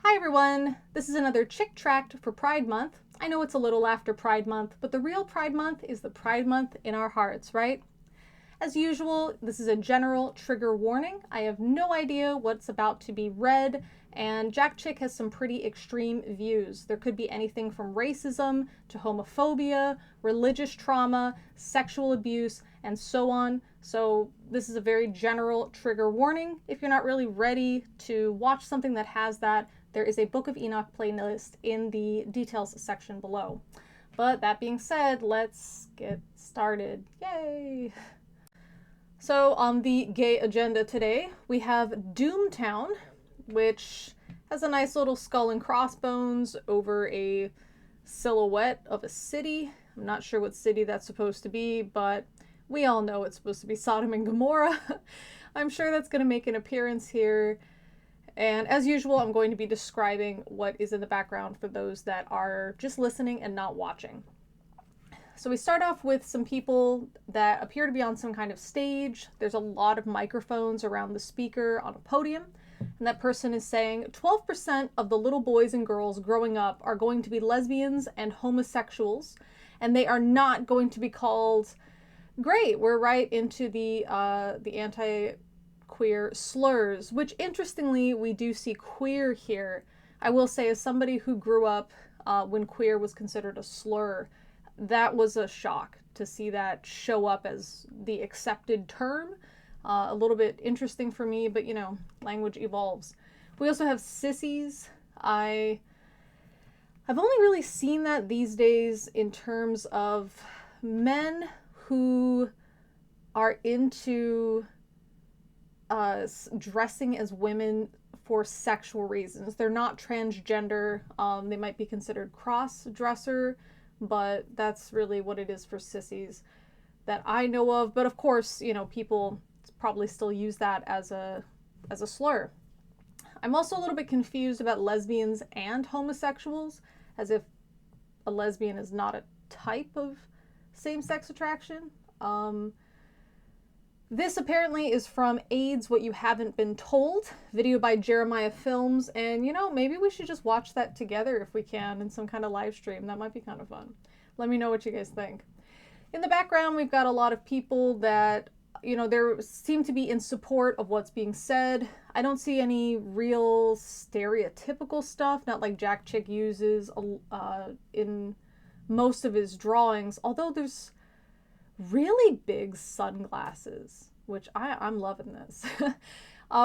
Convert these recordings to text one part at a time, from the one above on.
Hi everyone, this is another Chick Tract for Pride Month. I know it's a little after Pride Month, but the real Pride Month is the Pride Month in our hearts, right? As usual, this is a general trigger warning. I have no idea what's about to be read, and Jack Chick has some pretty extreme views. There could be anything from racism to homophobia, religious trauma, sexual abuse, and so on. So this is a very general trigger warning. If you're not really ready to watch something that has that, there is a Book of Enoch playlist in the details section below. But that being said, let's get started. Yay! So on the gay agenda today, we have Doomtown, which has a nice little skull and crossbones over a silhouette of a city. I'm not sure what city that's supposed to be, but we all know it's supposed to be Sodom and Gomorrah. I'm sure that's going to make an appearance here. And as usual, I'm going to be describing what is in the background for those that are just listening and not watching. So we start off with some people that appear to be on some kind of stage. There's a lot of microphones around the speaker on a podium. And that person is saying 12% of the little boys and girls growing up are going to be lesbians and homosexuals. And they are not going to be called, great, we're right into the anti-queer slurs, which interestingly, we do see queer here. I will say, as somebody who grew up when queer was considered a slur, that was a shock to see that show up as the accepted term. A little bit interesting for me, but you know, language evolves. We also have sissies. I've only really seen that these days in terms of men who are into dressing as women for sexual reasons. They're not transgender. They might be considered cross-dresser, but that's really what it is for sissies that I know of. But of course, you know, people probably still use that as a slur. I'm also a little bit confused about lesbians and homosexuals, as if a lesbian is not a type of same-sex attraction. This apparently is from AIDS What You Haven't Been Told, video by Jeremiah Films, and you know, maybe we should just watch that together if we can in some kind of live stream. That might be kind of fun. Let me know what you guys think. In the background, we've got a lot of people that, you know, there seem to be in support of what's being said. I don't see any real stereotypical stuff, not like Jack Chick uses in most of his drawings, although there's really big sunglasses, which I'm loving this.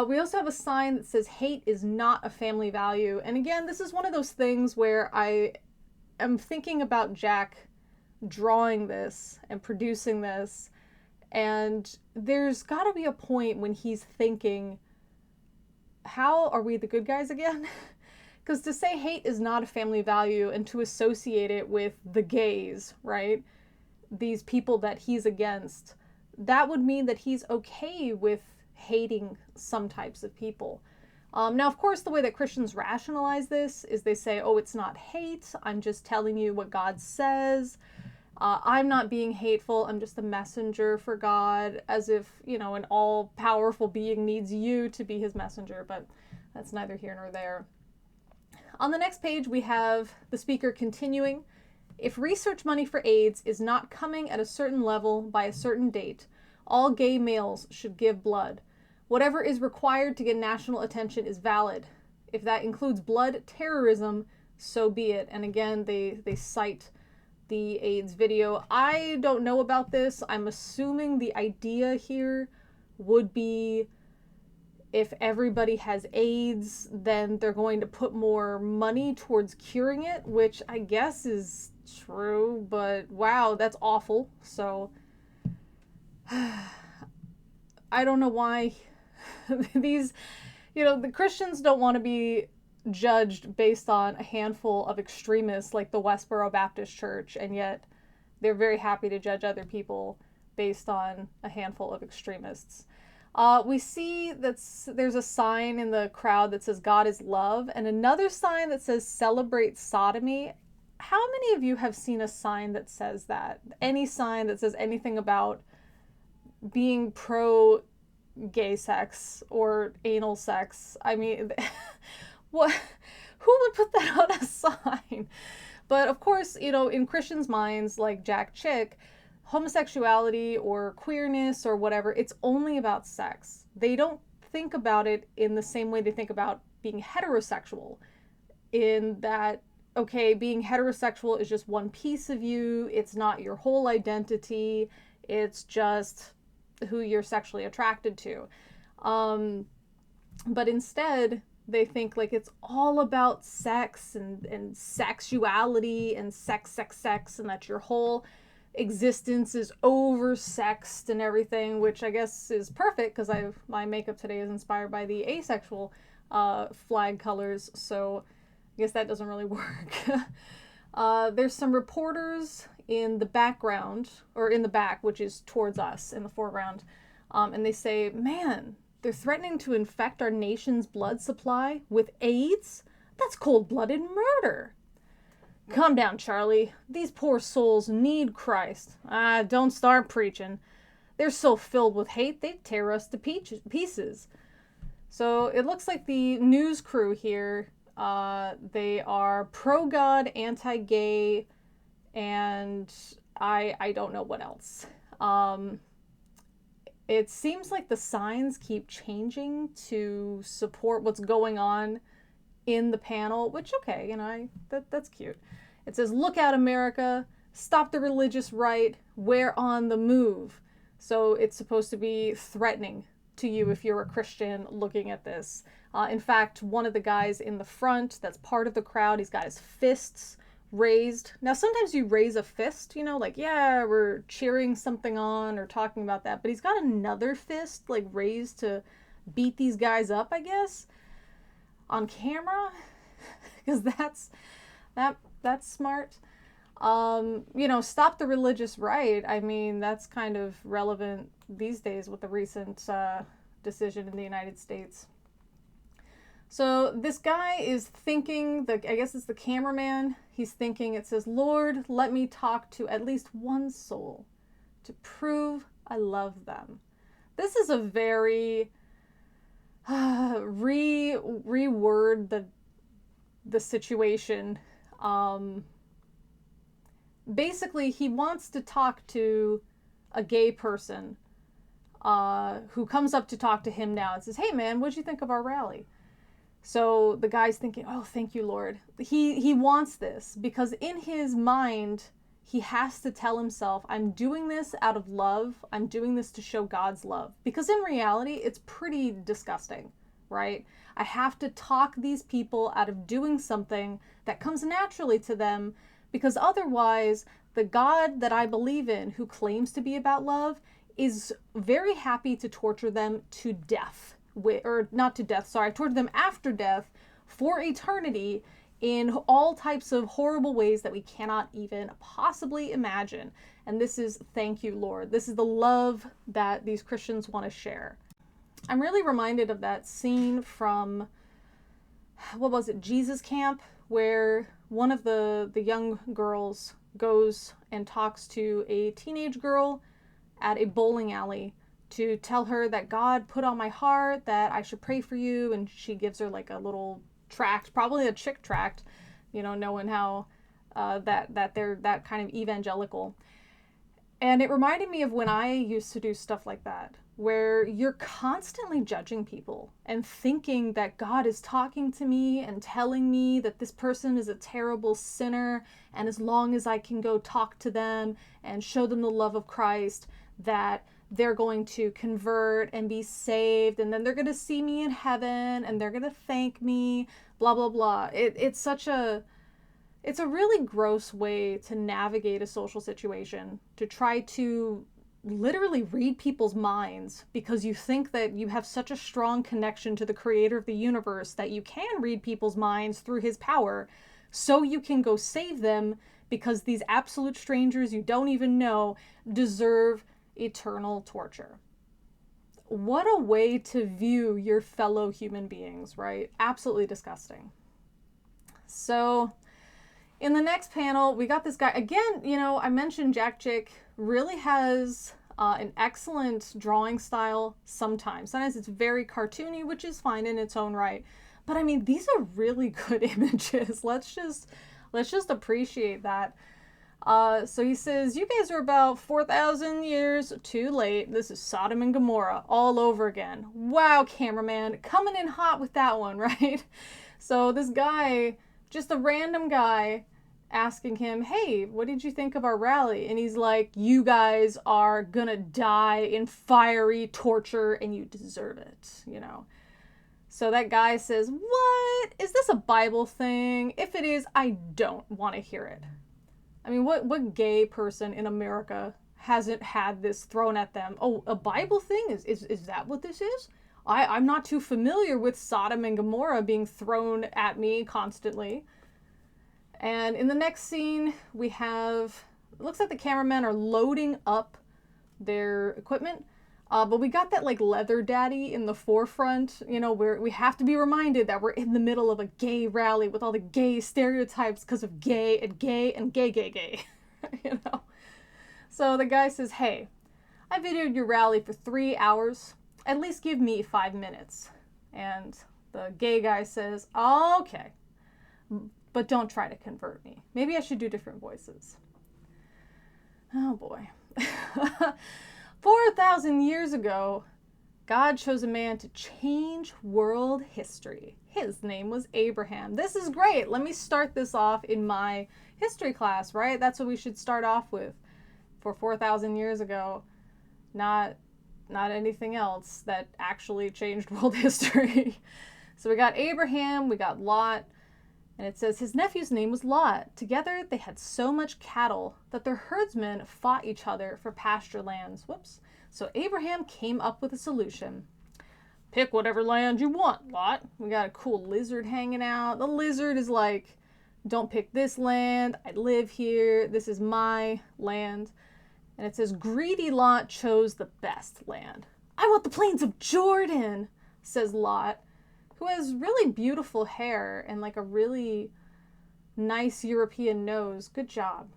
We also have a sign that says hate is not a family value. And again, this is one of those things where I am thinking about Jack drawing this and producing this, and there's got to be a point when he's thinking, how are we the good guys again? Because to say hate is not a family value and to associate it with the gays, right? These people that he's against, that would mean that he's okay with hating some types of people. Now, of course, the way that Christians rationalize this is they say, oh, it's not hate. I'm just telling you what God says. I'm not being hateful. I'm just a messenger for God, as if, you know, an all-powerful being needs you to be his messenger, but that's neither here nor there. On the next page, we have the speaker continuing. If research money for AIDS is not coming at a certain level by a certain date, all gay males should give blood. Whatever is required to get national attention is valid. If that includes blood terrorism, so be it. And again, they cite the AIDS video. I don't know about this. I'm assuming the idea here would be if everybody has AIDS, then they're going to put more money towards curing it, which I guess is true, but wow, that's awful. So I don't know why these, you know, the Christians don't want to be judged based on a handful of extremists like the Westboro Baptist Church, and yet they're very happy to judge other people based on a handful of extremists. We see that there's a sign in the crowd that says God is love, and another sign that says celebrate sodomy. How many of you have seen a sign that says that? Any sign that says anything about being pro gay sex or anal sex? I mean, what? Who would put that on a sign? But of course, you know, in Christians' minds, like Jack Chick, homosexuality or queerness or whatever, it's only about sex. They don't think about it in the same way they think about being heterosexual, in that, okay, being heterosexual is just one piece of you, it's not your whole identity, it's just who you're sexually attracted to. But instead, they think like it's all about sex and sexuality and sex, and that your whole existence is oversexed and everything, which I guess is perfect because my makeup today is inspired by the asexual flag colors, so I guess that doesn't really work. There's some reporters in the background, or in the back, which is towards us in the foreground, and they say, man, they're threatening to infect our nation's blood supply with AIDS? That's cold-blooded murder. Calm down, Charlie. These poor souls need Christ. Don't start preaching. They're so filled with hate, they'd tear us to pieces. So it looks like the news crew here, they are pro-God, anti-gay, and I don't know what else. It seems like the signs keep changing to support what's going on in the panel, which, okay, you know, that's cute. It says, "Look out, America, stop the religious right, we're on the move." So it's supposed to be threatening to you if you're a Christian looking at this. In fact, one of the guys in the front that's part of the crowd, he's got his fists raised. Now, sometimes you raise a fist, you know, like, yeah, we're cheering something on or talking about that, but he's got another fist, like, raised to beat these guys up, I guess, on camera, because that's smart. You know, stop the religious right. I mean, that's kind of relevant these days with the recent decision in the United States. So this guy is thinking, I guess it's the cameraman, he's thinking, it says, "Lord, let me talk to at least one soul to prove I love them." This is a very reword the situation. Basically, he wants to talk to a gay person who comes up to talk to him now and says, "Hey man, what'd you think of our rally?" So the guy's thinking, "Oh, thank you, Lord." He wants this because in his mind, he has to tell himself, I'm doing this out of love. I'm doing this to show God's love. Because in reality, it's pretty disgusting, right? I have to talk these people out of doing something that comes naturally to them, because otherwise, the God that I believe in, who claims to be about love, is very happy to torture them to death. Or not to death, sorry, torture them after death for eternity in all types of horrible ways that we cannot even possibly imagine. And this is, thank you, Lord. This is the love that these Christians want to share. I'm really reminded of that scene from, what was it, Jesus Camp, where one of the young girls goes and talks to a teenage girl at a bowling alley to tell her that God put on my heart that I should pray for you, and she gives her like a little tract, probably a chick tract, you know, knowing how that they're that kind of evangelical. And it reminded me of when I used to do stuff like that, where you're constantly judging people and thinking that God is talking to me and telling me that this person is a terrible sinner, and as long as I can go talk to them and show them the love of Christ, that they're going to convert and be saved, and then they're going to see me in heaven and they're going to thank me, blah, blah, blah. It's a really gross way to navigate a social situation, to try to literally read people's minds because you think that you have such a strong connection to the creator of the universe that you can read people's minds through his power, so you can go save them because these absolute strangers you don't even know deserve eternal torture. What a way to view your fellow human beings, right? Absolutely disgusting. So in the next panel, we got this guy. Again, you know, I mentioned Jack Chick really has an excellent drawing style sometimes. Sometimes it's very cartoony, which is fine in its own right. But I mean, these are really good images. Let's just appreciate that. So he says, you guys are about 4,000 years too late. This is Sodom and Gomorrah all over again. Wow, cameraman, coming in hot with that one, right? So this guy, just a random guy, asking him, hey, what did you think of our rally? And he's like, you guys are gonna die in fiery torture and you deserve it, you know. So that guy says, what? Is this a Bible thing? If it is, I don't want to hear it. I mean, what gay person in America hasn't had this thrown at them? Oh, a Bible thing? Is that what this is? I'm not too familiar with Sodom and Gomorrah being thrown at me constantly. And in the next scene, we have, it looks like the cameramen are loading up their equipment. But we got that like leather daddy in the forefront, you know, where we have to be reminded that we're in the middle of a gay rally with all the gay stereotypes because of gay and gay and gay, you know. So the guy says, hey, I videoed your rally for 3 hours. At least give me 5 minutes. And the gay guy says, okay, but don't try to convert me. Maybe I should do different voices. Oh boy. 4,000 years ago, God chose a man to change world history. His name was Abraham. This is great. Let me start this off in my history class, right? That's what we should start off with for 4,000 years ago. Not anything else that actually changed world history. So we got Abraham, we got Lot, and it says his nephew's name was Lot. Together they had so much cattle that their herdsmen fought each other for pasture lands. Whoops. So Abraham came up with a solution. Pick whatever land you want, Lot. We got a cool lizard hanging out. The lizard is like, don't pick this land. I live here. This is my land. And it says greedy Lot chose the best land. I want the plains of Jordan, says Lot, who has really beautiful hair and like a really nice European nose. Good job.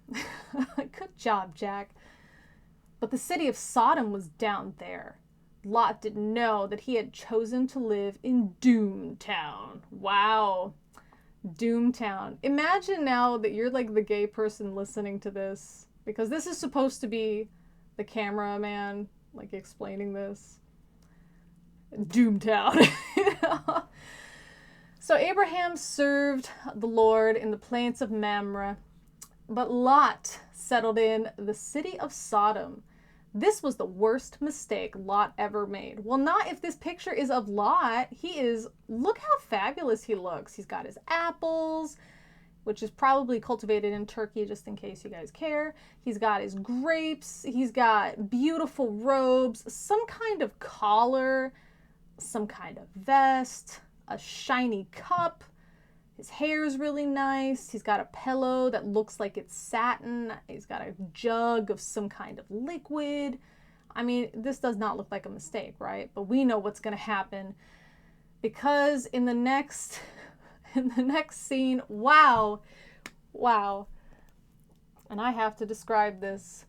Good job, Jack. But the city of Sodom was down there. Lot didn't know that he had chosen to live in Doomtown. Wow. Doomtown. Imagine now that you're like the gay person listening to this, because this is supposed to be the cameraman like explaining this. Doomtown. You know? So Abraham served the Lord in the plains of Mamre, but Lot settled in the city of Sodom. This was the worst mistake Lot ever made. Well, not if this picture is of Lot. Look how fabulous he looks. He's got his apples, which is probably cultivated in Turkey, just in case you guys care. He's got his grapes. He's got beautiful robes, some kind of collar, some kind of vest, a shiny cup. His hair is really nice. He's got a pillow that looks like it's satin. He's got a jug of some kind of liquid. I mean, this does not look like a mistake, right? But we know what's going to happen because in the next scene, wow. And I have to describe this.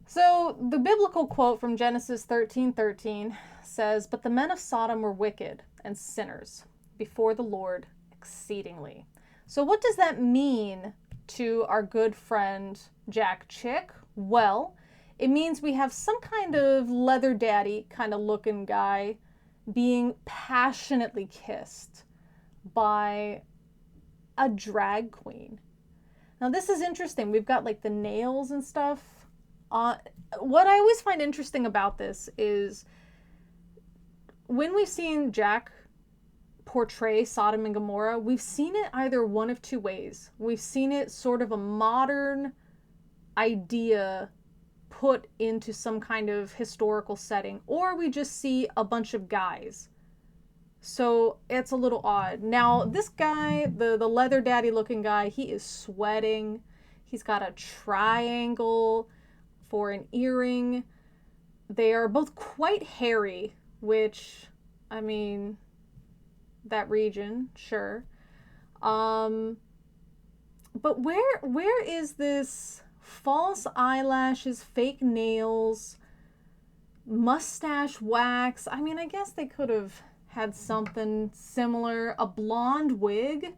So the biblical quote from Genesis 13:13 says, "But the men of Sodom were wicked and sinners before the Lord exceedingly." So what does that mean to our good friend Jack Chick? Well, it means we have some kind of leather daddy kind of looking guy being passionately kissed by a drag queen. Now this is interesting. We've got like the nails and stuff. What I always find interesting about this is when we've seen Jack portray Sodom and Gomorrah, we've seen it either one of two ways. We've seen it sort of a modern idea put into some kind of historical setting, or we just see a bunch of guys. So it's a little odd. Now, this guy, the leather daddy looking guy, he is sweating. He's got a triangle for an earring. They are both quite hairy, which, I mean, that region, sure. But where is this false eyelashes, fake nails, mustache wax? I mean, I guess they could have had something similar, a blonde wig.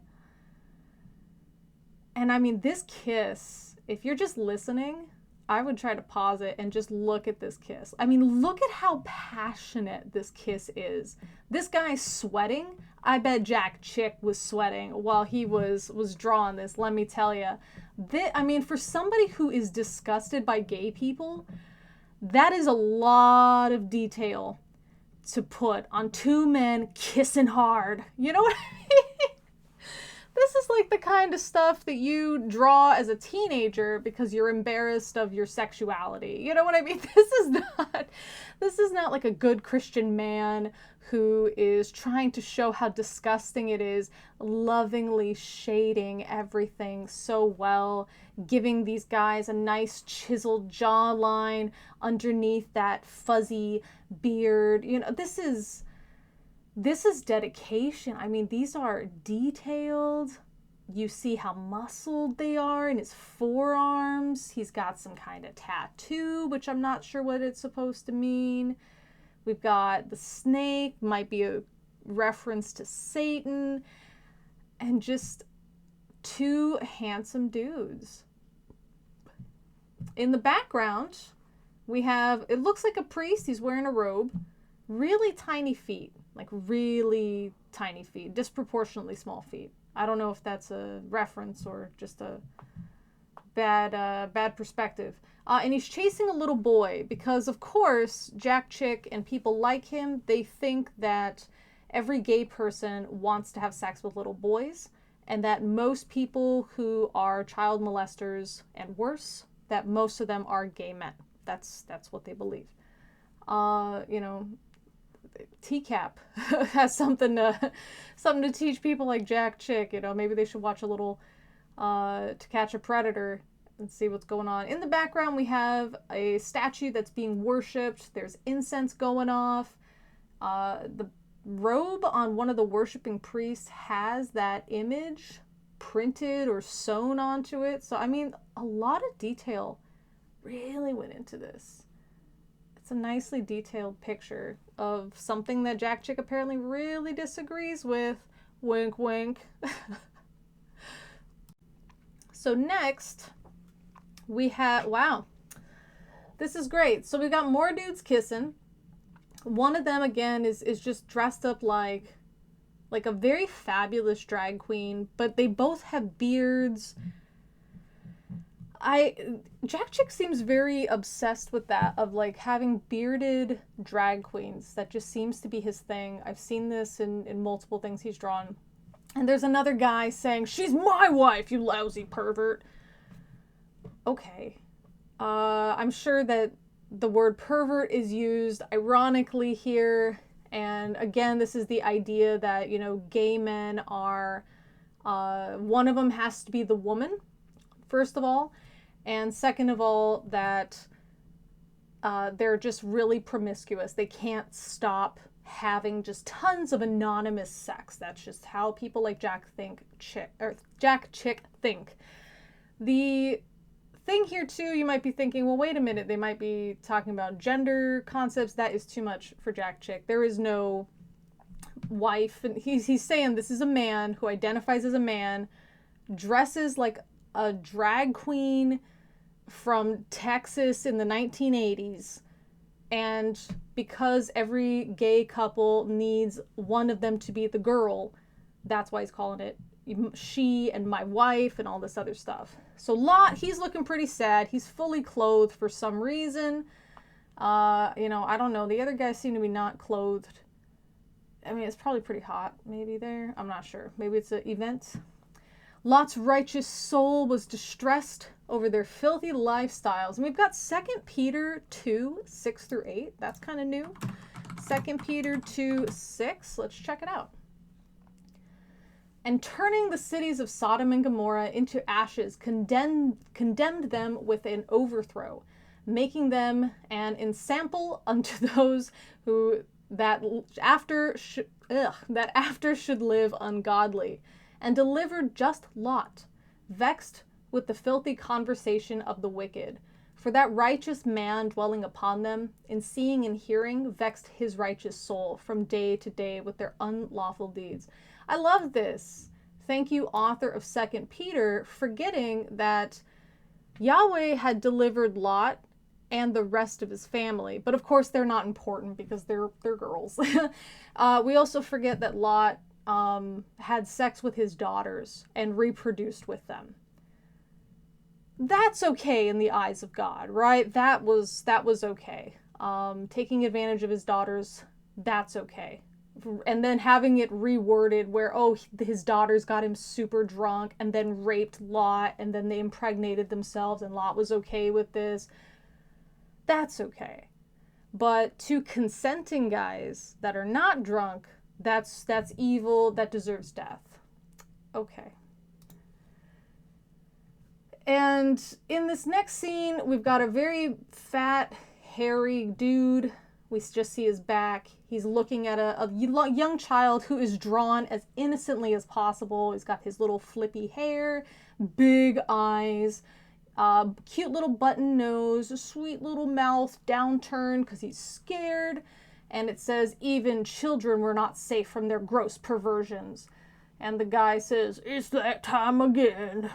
And I mean, this kiss, if you're just listening, I would try to pause it and just look at this kiss. I mean, look at how passionate this kiss is. This guy's sweating. I bet Jack Chick was sweating while he was drawing this, let me tell you. I mean, for somebody who is disgusted by gay people, that is a lot of detail to put on two men kissing hard. You know what I mean? This is like the kind of stuff that you draw as a teenager because you're embarrassed of your sexuality. You know what I mean? This is not like a good Christian man who is trying to show how disgusting it is, lovingly shading everything so well, giving these guys a nice chiseled jawline underneath that fuzzy beard. You know, this is dedication. I mean, these are detailed. You see how muscled they are in his forearms. He's got some kind of tattoo, which I'm not sure what it's supposed to mean. We've got the snake, might be a reference to Satan, and just two handsome dudes. In the background, we have, it looks like a priest. He's wearing a robe. Really tiny feet. Like really tiny feet, disproportionately small feet. I don't know if that's a reference or just a bad perspective. And he's chasing a little boy because, of course, Jack Chick and people like him, they think that every gay person wants to have sex with little boys, and that most people who are child molesters and worse, that most of them are gay men. That's what they believe. You know, TCAP has something to teach people like Jack Chick. You know, maybe they should watch a little To Catch a Predator and see what's going on. In the background, we have a statue that's being worshipped. There's incense going off. The robe on one of the worshiping priests has that image printed or sewn onto it. So, I mean, a lot of detail really went into this. It's a nicely detailed picture of something that Jack Chick apparently really disagrees with. Wink, wink. So next, we have, wow, this is great. So we've got more dudes kissing. One of them, again, is just dressed up like a very fabulous drag queen, but they both have beards. Jack Chick seems very obsessed with that, of like having bearded drag queens. That just seems to be his thing. I've seen this in multiple things he's drawn. And there's another guy saying, "She's my wife, you lousy pervert." Okay. I'm sure that the word pervert is used ironically here. And again, this is the idea that, you know, gay men are, one of them has to be the woman, first of all. And second of all, that they're just really promiscuous. They can't stop having just tons of anonymous sex. That's just how people like Jack Chick think. The thing here too, you might be thinking, well, wait a minute, they might be talking about gender concepts. That is too much for Jack Chick. There is no wife, and he's saying this is a man who identifies as a man, dresses like a drag queen from Texas in the 1980s, and because every gay couple needs one of them to be the girl, that's why he's calling it she and my wife and all this other stuff. So he's looking pretty sad. He's fully clothed for some reason. You know, I don't know. The other guys seem to be not clothed. I mean, it's probably pretty hot maybe there. I'm not sure. Maybe it's an event. Lot's righteous soul was distressed over their filthy lifestyles. And we've got 2 Peter 2, 6 through 8. That's kind of new. 2 Peter 2, 6. Let's check it out. "And turning the cities of Sodom and Gomorrah into ashes, condemned them with an overthrow, making them an ensample unto those who that after should live ungodly, and delivered just Lot, vexed with the filthy conversation of the wicked. For that righteous man dwelling upon them, in seeing and hearing, vexed his righteous soul from day to day with their unlawful deeds. I love this. Thank you, author of 2 Peter, for getting that Yahweh had delivered Lot and the rest of his family. But of course, they're not important because they're girls. We also forget that Lot had sex with his daughters and reproduced with them. That's okay in the eyes of God, right? That was okay. Taking advantage of his daughters, that's okay. And then having it reworded where, oh, his daughters got him super drunk and then raped Lot and then they impregnated themselves and Lot was okay with this. That's okay. But to consenting guys that are not drunk, that's evil, that deserves death. Okay. And in this next scene, we've got a very fat, hairy dude. We just see his back. He's looking at a young child who is drawn as innocently as possible. He's got his little flippy hair, big eyes, cute little button nose, a sweet little mouth downturned because he's scared. And it says, even children were not safe from their gross perversions. And the guy says, it's that time again.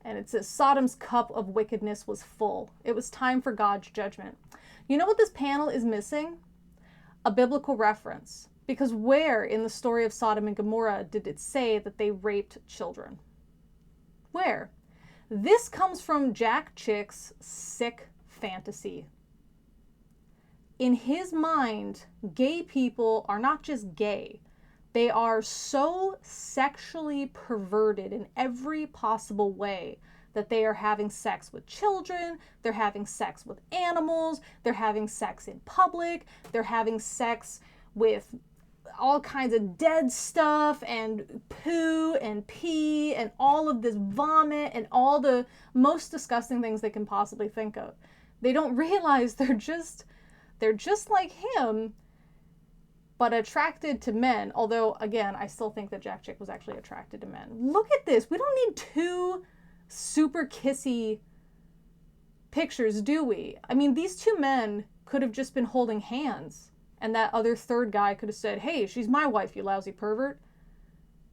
And it says, Sodom's cup of wickedness was full. It was time for God's judgment. You know what this panel is missing? A biblical reference. Because where in the story of Sodom and Gomorrah did it say that they raped children? Where? This comes from Jack Chick's sick fantasy. In his mind, gay people are not just gay. They are so sexually perverted in every possible way that they are having sex with children, they're having sex with animals, they're having sex in public, they're having sex with all kinds of dead stuff and poo and pee and all of this vomit and all the most disgusting things they can possibly think of. They don't realize they're just like him, but attracted to men. Although, again, I still think that Jack Chick was actually attracted to men. Look at this. We don't need two super kissy pictures, do we? I mean, these two men could have just been holding hands, and that other third guy could have said, hey, she's my wife, you lousy pervert.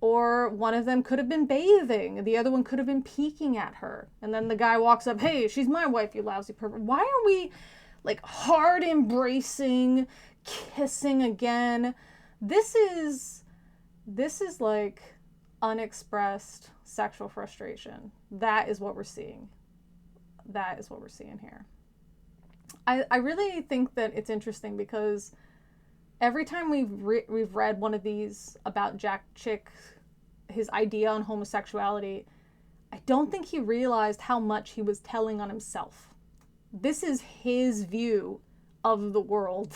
Or one of them could have been bathing, and the other one could have been peeking at her. And then the guy walks up, hey, she's my wife, you lousy pervert. Why are we like hard embracing, kissing again? This is like unexpressed sexual frustration. That is what we're seeing. That is what we're seeing here. I really think that it's interesting because every time we've read one of these about Jack Chick, his idea on homosexuality, I don't think he realized how much he was telling on himself. This is his view of the world.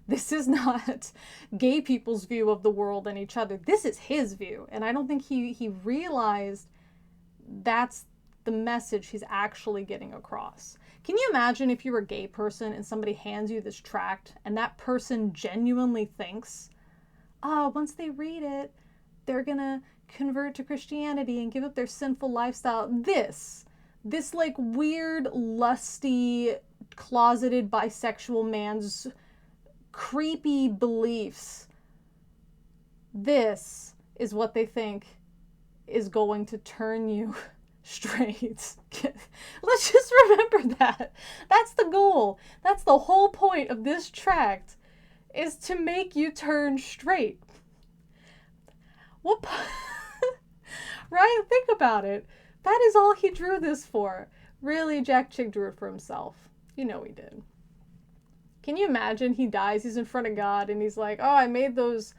This is not gay people's view of the world and each other. This is his view. And I don't think he realized that's the message he's actually getting across. Can you imagine if you were a gay person and somebody hands you this tract and that person genuinely thinks, once they read it, they're gonna convert to Christianity and give up their sinful lifestyle. This like weird, lusty, closeted bisexual man's creepy beliefs. This is what they think is going to turn you straight. Let's just remember that. That's the goal. That's the whole point of this tract, is to make you turn straight. What? Right? Think about it. That is all he drew this for. Really, Jack Chick drew it for himself. You know he did. Can you imagine he dies, he's in front of God, and he's like, oh, I made those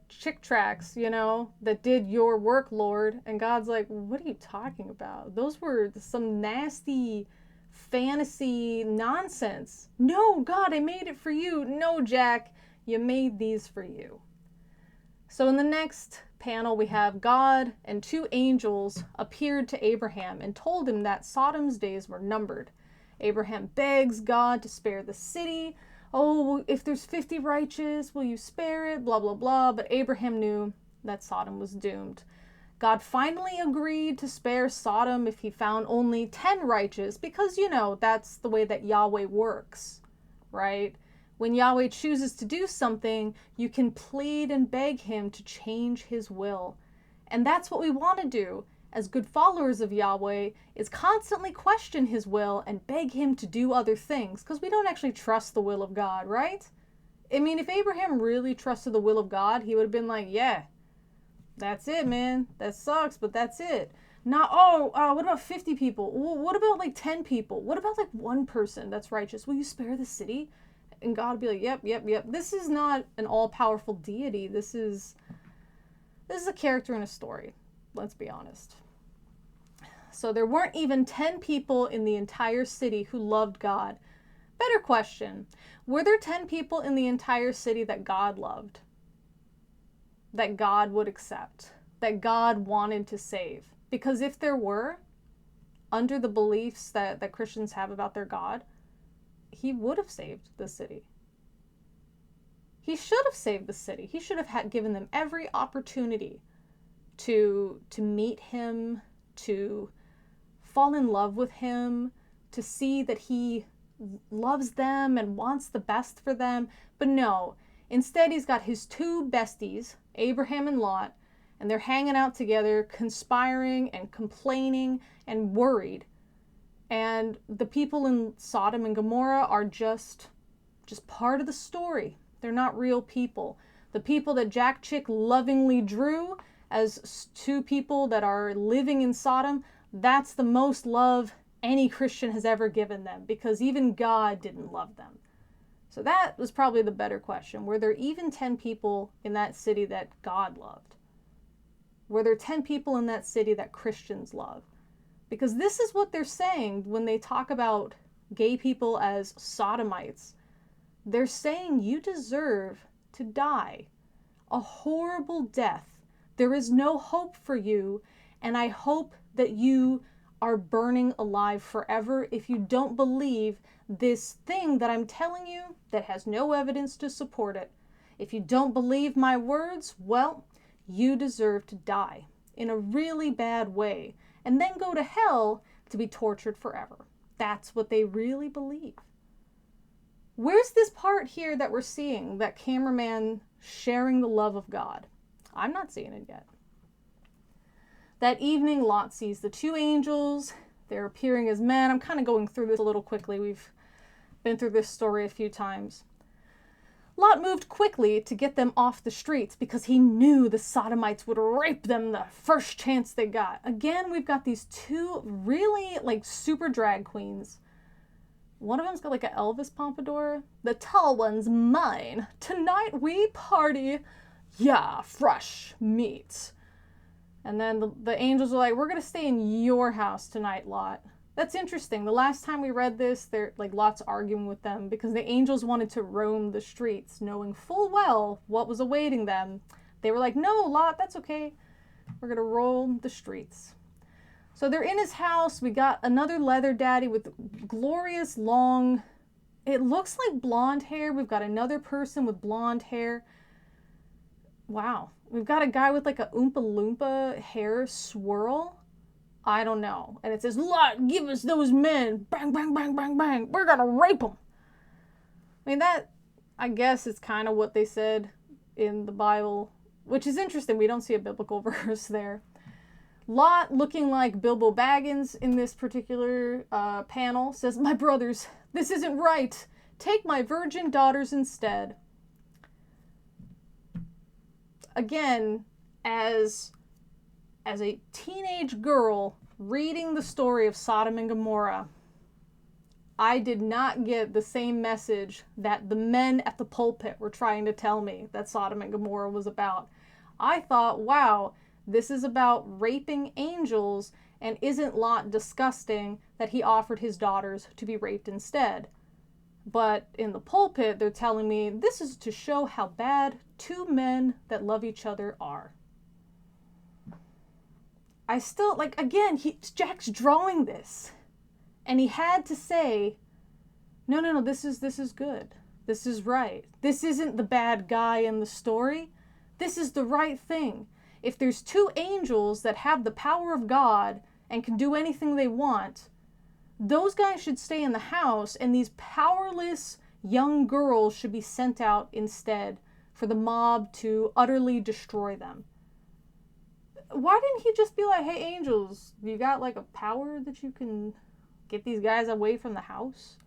chick tracks, that did your work, Lord. And God's like, what are you talking about? Those were some nasty fantasy nonsense. No, God, I made it for you. No, Jack, you made these for you. So in the next panel, we have God and two angels appeared to Abraham and told him that Sodom's days were numbered. Abraham begs God to spare the city. Oh, if there's 50 righteous, will you spare it? Blah, blah, blah. But Abraham knew that Sodom was doomed. God finally agreed to spare Sodom if he found only 10 righteous, because, that's the way that Yahweh works, right? When Yahweh chooses to do something, you can plead and beg him to change his will. And that's what we want to do as good followers of Yahweh, is constantly question his will and beg him to do other things, because we don't actually trust the will of God, right? I mean, if Abraham really trusted the will of God, he would have been like, yeah, that's it, man. That sucks, but that's it. Not, what about 50 people? What about like 10 people? What about like one person that's righteous? Will you spare the city? And God would be like, yep. This is not an all-powerful deity. This is a character in a story. Let's be honest. So there weren't even 10 people in the entire city who loved God. Better question. Were there 10 people in the entire city that God loved? That God would accept? That God wanted to save? Because if there were, under the beliefs that Christians have about their God, he would have saved the city. He should have saved the city. He should have given them every opportunity to meet him, to fall in love with him, to see that he loves them and wants the best for them. But no, instead he's got his two besties, Abraham and Lot, and they're hanging out together, conspiring and complaining and worried. And the people in Sodom and Gomorrah are just part of the story. They're not real people. The people that Jack Chick lovingly drew as two people that are living in Sodom, that's the most love any Christian has ever given them, because even God didn't love them. So that was probably the better question. Were there even 10 people in that city that God loved? Were there 10 people in that city that Christians love? Because this is what they're saying when they talk about gay people as sodomites. They're saying you deserve to die a horrible death. There is no hope for you, and I hope that you are burning alive forever if you don't believe this thing that I'm telling you that has no evidence to support it. If you don't believe my words, well, you deserve to die in a really bad way and then go to hell to be tortured forever. That's what they really believe. Where's this part here that we're seeing, that cameraman sharing the love of God? I'm not seeing it yet. That evening, Lot sees the two angels. They're appearing as men. I'm kind of going through this a little quickly. We've been through this story a few times. Lot moved quickly to get them off the streets because he knew the Sodomites would rape them the first chance they got. Again, we've got these two really super drag queens. One of them's got an Elvis pompadour. The tall one's mine. Tonight we party. Yeah, fresh meat. And then the angels are like, we're going to stay in your house tonight, Lot. That's interesting. The last time we read this, they're Lot's arguing with them because the angels wanted to roam the streets, knowing full well what was awaiting them. They were like, no, Lot, that's okay. We're going to roam the streets. So they're in his house. We got another leather daddy with glorious long, it looks like blonde hair. We've got another person with blonde hair. Wow. We've got a guy with a Oompa Loompa hair swirl. I don't know. And it says, Lot, give us those men. Bang, bang, bang, bang, bang. We're going to rape them. I mean, that, I guess, is kind of what they said in the Bible, which is interesting. We don't see a biblical verse there. Lot, looking like Bilbo Baggins in this particular panel, says, my brothers, this isn't right. Take my virgin daughters instead. Again, as a teenage girl reading the story of Sodom and Gomorrah, I did not get the same message that the men at the pulpit were trying to tell me that Sodom and Gomorrah was about. I thought, wow, this is about raping angels, and isn't Lot disgusting that he offered his daughters to be raped instead? But in the pulpit, they're telling me this is to show how bad two men that love each other are. I still, again, Jack's drawing this. And he had to say, no, this is good. This is right. This isn't the bad guy in the story. This is the right thing. If there's two angels that have the power of God and can do anything they want, those guys should stay in the house, and these powerless young girls should be sent out instead for the mob to utterly destroy them. Why didn't he just be like, hey, angels, you got like a power that you can get these guys away from the house?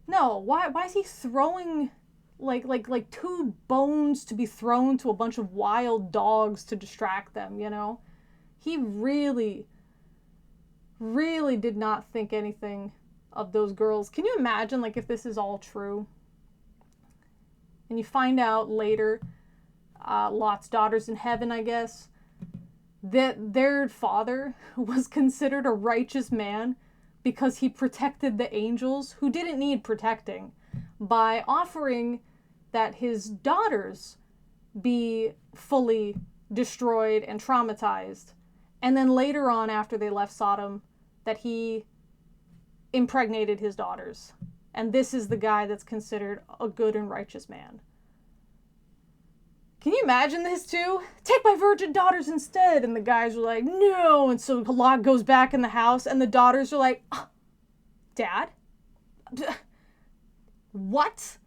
No, why is he throwing like two bones to be thrown to a bunch of wild dogs to distract them, you know? He really did not think anything of those girls. Can you imagine, like, if this is all true? And you find out later, Lot's daughters in heaven, I guess, that their father was considered a righteous man because he protected the angels who didn't need protecting by offering that his daughters be fully destroyed and traumatized. And then later on, after they left Sodom, that he impregnated his daughters. And this is the guy that's considered a good and righteous man. Can you imagine this too? Take my virgin daughters instead. And the guys are like, no. And so Lot goes back in the house and the daughters are like, oh, Dad? What?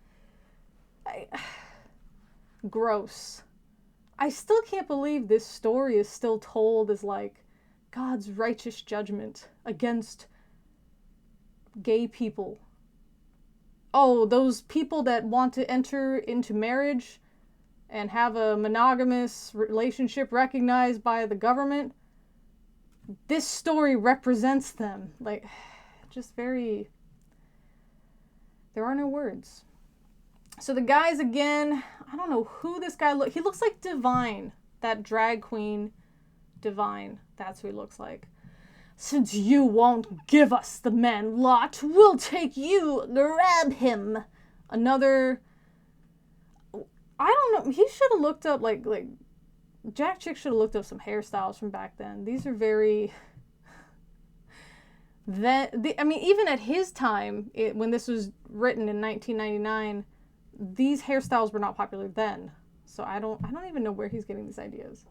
Gross. I still can't believe this story is still told as like God's righteous judgment against gay people. Oh, those people that want to enter into marriage and have a monogamous relationship recognized by the government. This story represents them. Like, just very... There are no words. So the guys, again, I don't know who this guy looks... He looks like Divine. That drag queen Divine. That's who he looks like. Since you won't give us the man, Lot, we'll take you. Grab him. Another... I don't know. He should have looked up, like Jack Chick should have looked up some hairstyles from back then. These are very... I mean, even at his time, when this was written in 1999, these hairstyles were not popular then. So I don't even know where he's getting these ideas.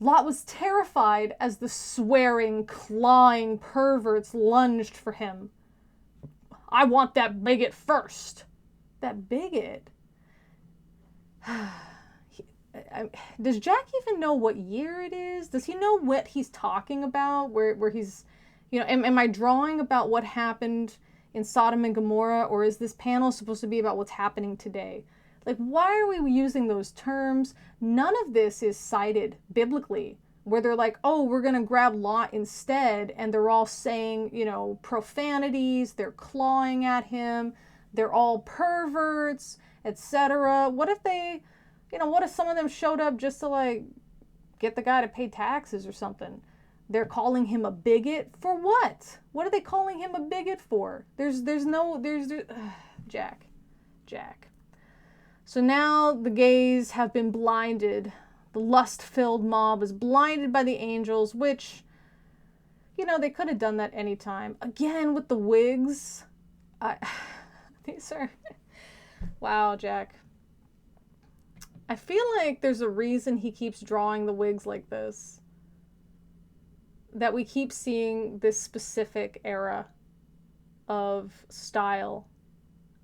Lot was terrified as the swearing, clawing perverts lunged for him. I want that bigot first. That bigot? Does Jack even know what year it is? Does he know what he's talking about? Where he's, you know, am I drawing about what happened in Sodom and Gomorrah, or is this panel supposed to be about what's happening today? Like, why are we using those terms? None of this is cited biblically, where they're like, oh, we're going to grab Lot instead, and they're all saying, you know, profanities, they're clawing at him, they're all perverts, etc. What if they, you know, what if some of them showed up just to, like, get the guy to pay taxes or something? They're calling him a bigot for what? What are they calling him a bigot for? There's Jack. So now the gays have been blinded. The lust-filled mob is blinded by the angels, which, you know, they could have done that anytime. Again, with the wigs. These are... Wow, Jack. I feel like there's a reason he keeps drawing the wigs like this. That we keep seeing this specific era of style.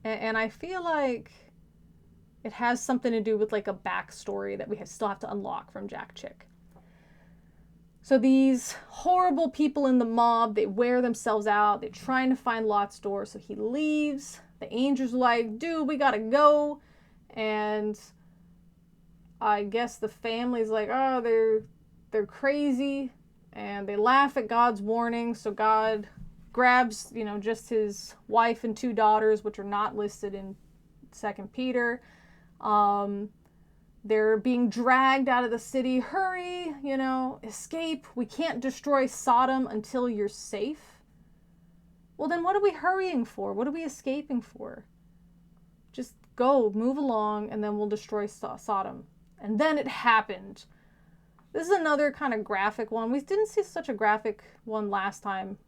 And I feel like it has something to do with like a backstory that we still have to unlock from Jack Chick. So these horrible people in the mob, they wear themselves out. They're trying to find Lot's door, so he leaves. The angels are like, dude, we gotta go. And I guess the family's like, oh, they're crazy. And they laugh at God's warning, so God grabs, you know, just his wife and 2 daughters, which are not listed in 2 Peter. They're being dragged out of the city. Hurry, you know, escape. We can't destroy Sodom until you're safe. Well, then what are we hurrying for? What are we escaping for? Just go, move along, and then we'll destroy Sodom. And then it happened. This is another kind of graphic one. We didn't see such a graphic one last time.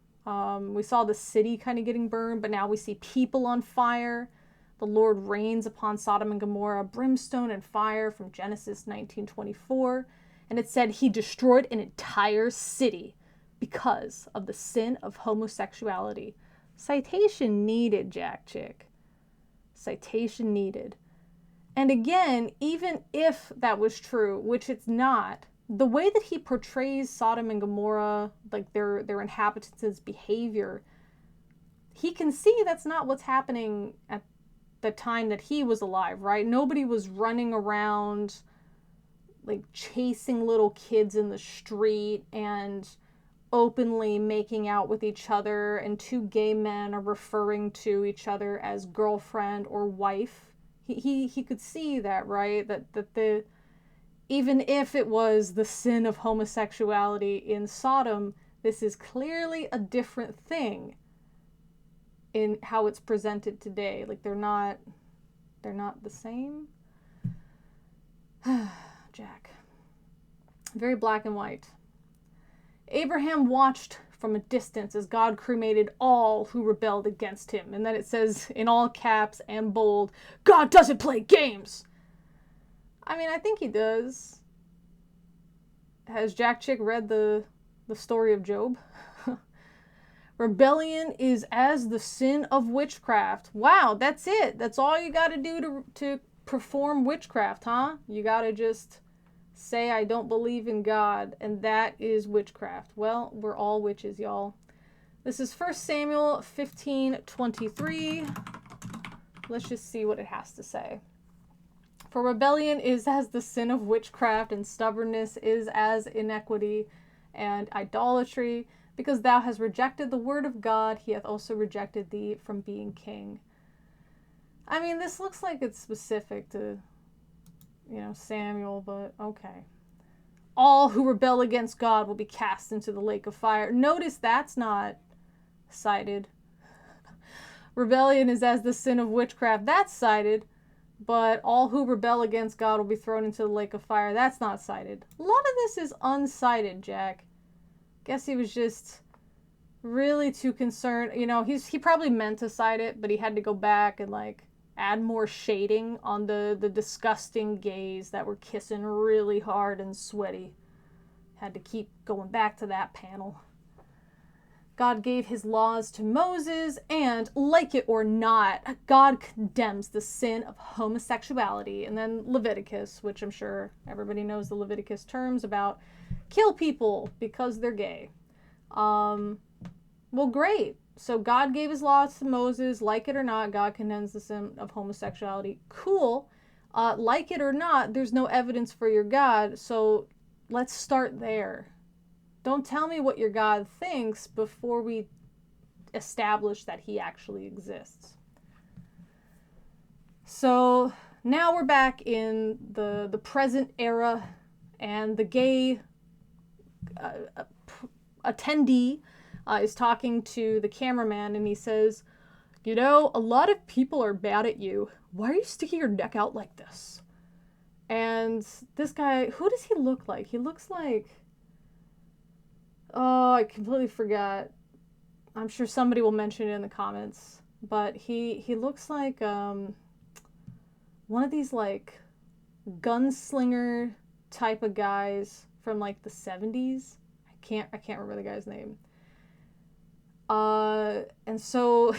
We saw the city kind of getting burned, but now we see people on fire. The Lord rains upon Sodom and Gomorrah, brimstone and fire from Genesis 19:24. And it said he destroyed an entire city because of the sin of homosexuality. Citation needed, Jack Chick. Citation needed. And again, even if that was true, which it's not, the way that he portrays Sodom and Gomorrah, like their inhabitants' behavior, he can see that's not what's happening at the time that he was alive, right? Nobody was running around like chasing little kids in the street and openly making out with each other, and two gay men are referring to each other as girlfriend or wife. He could see that, right? That the even if it was the sin of homosexuality in Sodom, this is clearly a different thing in how it's presented today. Like they're not the same. Jack. Very black and white. Abraham watched from a distance as God cremated all who rebelled against him. And then it says in all caps and bold, God doesn't play games. I mean, I think he does. Has Jack Chick read the story of Job? Rebellion is as the sin of witchcraft. Wow, that's it. That's all you got to do to perform witchcraft, huh? You got to just say, I don't believe in God, and that is witchcraft. Well, we're all witches, y'all. This is 1 Samuel 15:23. Let's just see what it has to say. For rebellion is as the sin of witchcraft, and stubbornness is as iniquity and idolatry. Because thou hast rejected the word of God, he hath also rejected thee from being king. I mean, this looks like it's specific to, Samuel, but okay. All who rebel against God will be cast into the lake of fire. Notice that's not cited. Rebellion is as the sin of witchcraft. That's cited. But all who rebel against God will be thrown into the lake of fire. That's not cited. A lot of this is uncited, Jack. Guess he was just really too concerned. He probably meant to cite it, but he had to go back and add more shading on the disgusting gays that were kissing really hard and sweaty. Had to keep going back to that panel. God gave his laws to Moses, and like it or not, God condemns the sin of homosexuality. And then Leviticus, which I'm sure everybody knows the Leviticus terms about kill people because they're gay. Well, great. So God gave his laws to Moses. Like it or not, God condemns the sin of homosexuality. Cool. Like it or not, there's no evidence for your God. So let's start there. Don't tell me what your God thinks before we establish that he actually exists. So now we're back in the present era, and the gay attendee is talking to the cameraman, and he says, a lot of people are mad at you. Why are you sticking your neck out like this? And this guy, who does he look like? He looks like... Oh, I completely forgot. I'm sure somebody will mention it in the comments. But he looks like one of these gunslinger type of guys from the 70s. I can't remember the guy's name. And so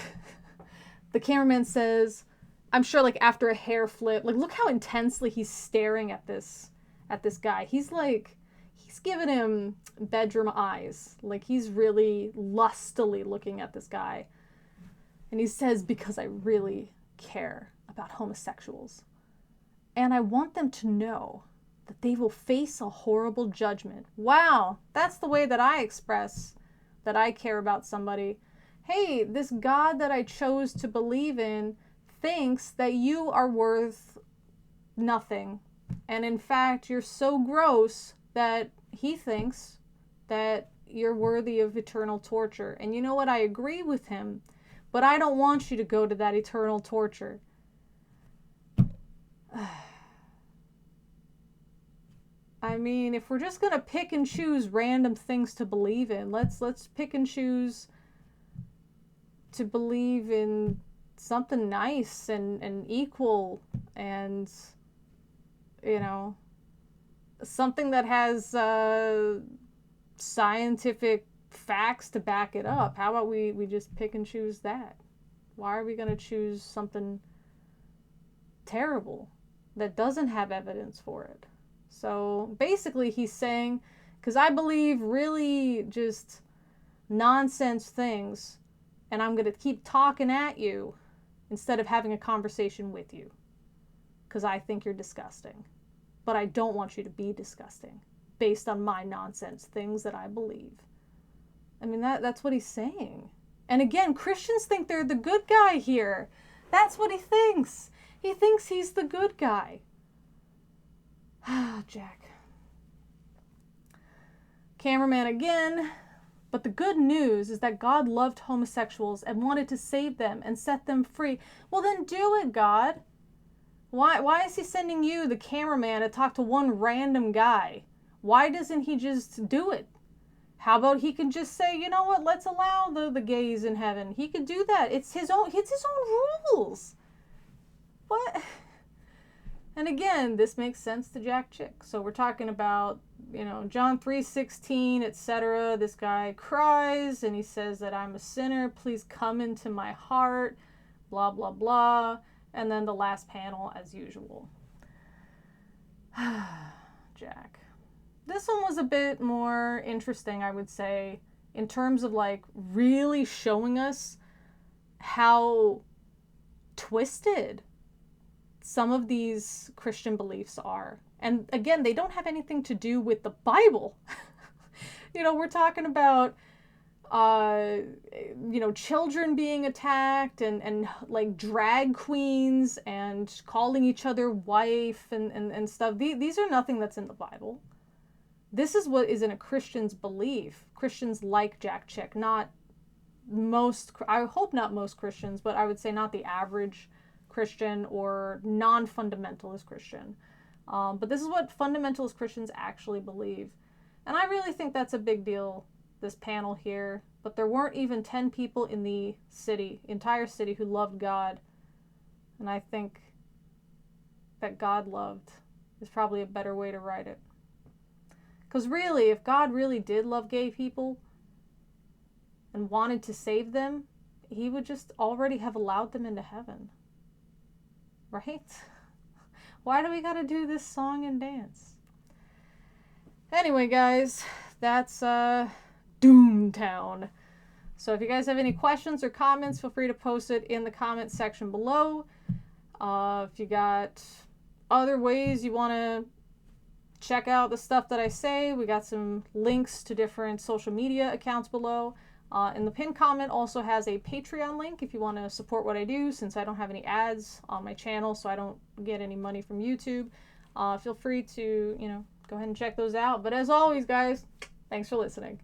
the cameraman says, I'm sure after a hair flip, look how intensely he's staring at this guy. He's giving him bedroom eyes. He's really lustily looking at this guy. And he says, because I really care about homosexuals. And I want them to know that they will face a horrible judgment. Wow, that's the way that I express that I care about somebody. Hey, this God that I chose to believe in thinks that you are worth nothing. And in fact, you're so gross that he thinks that you're worthy of eternal torture. And you know what? I agree with him, but I don't want you to go to that eternal torture. I mean, if we're just going to pick and choose random things to believe in, let's pick and choose to believe in something nice and equal and, something that has scientific facts to back it up. How about we just pick and choose that? Why are we going to choose something terrible that doesn't have evidence for it? So basically he's saying, because I believe really just nonsense things, and I'm going to keep talking at you instead of having a conversation with you, because I think you're disgusting. But I don't want you to be disgusting based on my nonsense things that I believe. I mean, that's what he's saying. And again, Christians think they're the good guy here. That's what he thinks. He thinks he's the good guy. Ah, Jack. Cameraman again. But the good news is that God loved homosexuals and wanted to save them and set them free. Well, then do it, God. Why is he sending you, the cameraman, to talk to one random guy? Why doesn't he just do it? How about he can just say, you know what, let's allow the gays in heaven. He could do that. It's his own rules. What? And again, this makes sense to Jack Chick. So we're talking about, John 3:16, etc. This guy cries and he says that I'm a sinner. Please come into my heart. Blah, blah, blah. And then the last panel, as usual. Jack. This one was a bit more interesting, I would say, in terms of like really showing us how twisted some of these Christian beliefs are. And again, they don't have anything to do with the Bible. We're talking about children being attacked and like drag queens and calling each other wife and stuff. These are nothing that's in the Bible. This is what is in a Christian's belief. Christians like Jack Chick, not most, I hope not most Christians, but I would say not the average Christian or non-fundamentalist Christian. But this is what fundamentalist Christians actually believe. And I really think that's a big deal, this panel here. But there weren't even 10 people in the entire city, who loved God. And I think that God loved is probably a better way to write it. Because really, if God really did love gay people and wanted to save them, he would just already have allowed them into heaven. Right? Why do we gotta do this song and dance? Anyway, guys, that's Doomtown. So if you guys have any questions or comments, feel free to post it in the comment section below. If you got other ways you want to check out the stuff that I say, we got some links to different social media accounts below. And the pinned comment also has a Patreon link if you want to support what I do, since I don't have any ads on my channel, so I don't get any money from YouTube. Feel free to, go ahead and check those out. But as always, guys, thanks for listening.